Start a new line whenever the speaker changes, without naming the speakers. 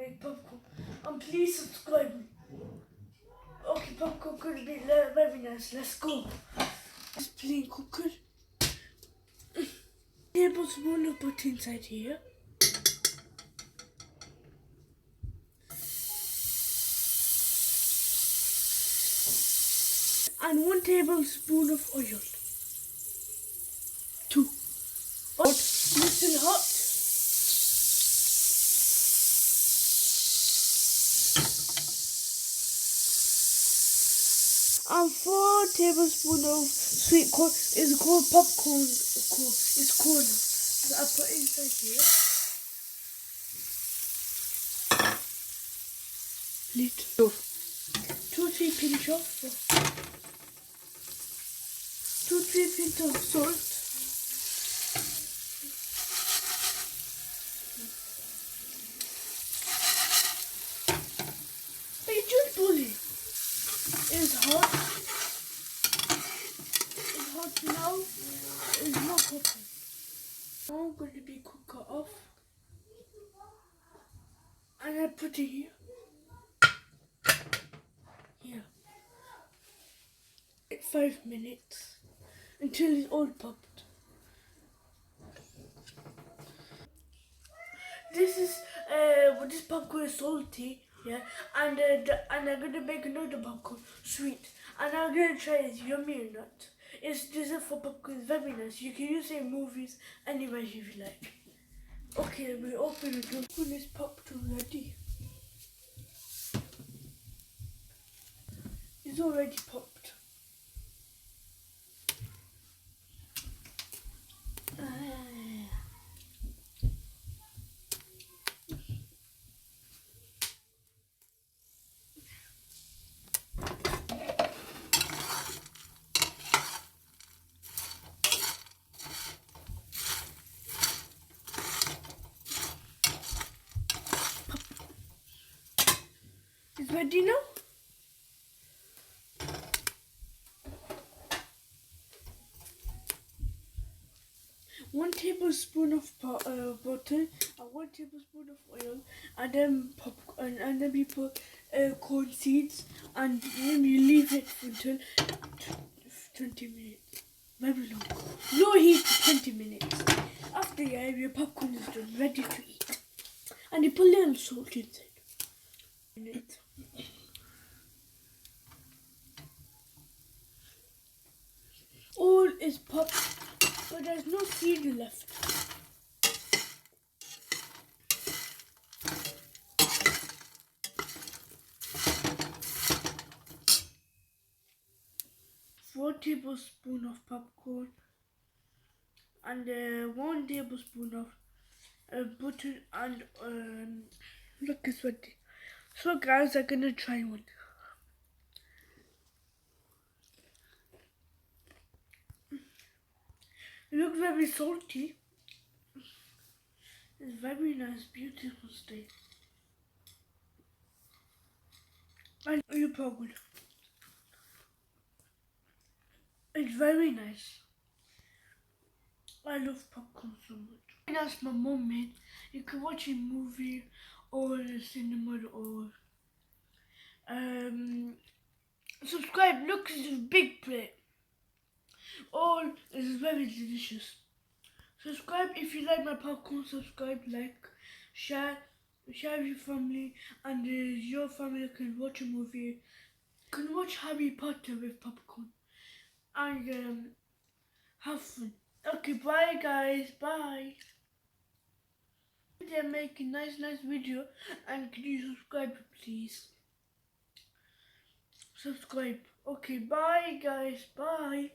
make popcorn. And please subscribe. Okay, popcorn could be very nice. Let's go. This plain cooker. Tablespoon of butter inside here. And 1 tablespoon of oil. 2. Hot, little hot. And 4 tablespoons of sweet corn. It's called popcorn. It's corn. So I put it inside here. Little. 2-3 pinch of 2-3 pinch of salt. It's just bully. It's hot. It's hot now. It's not cooking. Now I'm going to be cooker off. And I put it here. Here. 5 minutes. Until it's all popped. This popcorn is salty, yeah, and I'm gonna make another popcorn sweet, and I'm gonna try it. Yummy or not? It's dessert for popcorn. It's very nice. You can use it in movies, anywhere if you like. Okay, we open it. Popcorn is popped already. It's already popped. It's ready now. One tablespoon of butter and 1 tablespoon of oil, and then popcorn, and then we put corn seeds, and then we leave it until 20 minutes. Very long. Low heat for 20 minutes. After your popcorn is done, ready to eat, and you put a little salt inside. All is popped, but there's no seed left. Four tablespoons of popcorn and 1 tablespoon of butter, and look, it's ready. So guys, I'm gonna try one. It looks very salty. It's very nice, beautiful steak. And you good. It's very nice. I love popcorn so much. And that's my mom made. You can watch a movie or the cinema or subscribe. Look, it's a big plate. All is very delicious. Subscribe if you like my popcorn. Subscribe, like, share with your family, and your family can watch a movie. Can watch Harry Potter with popcorn and have fun. Okay, bye guys, bye. They're making nice video, and can you subscribe please? Subscribe. Okay, bye guys, bye.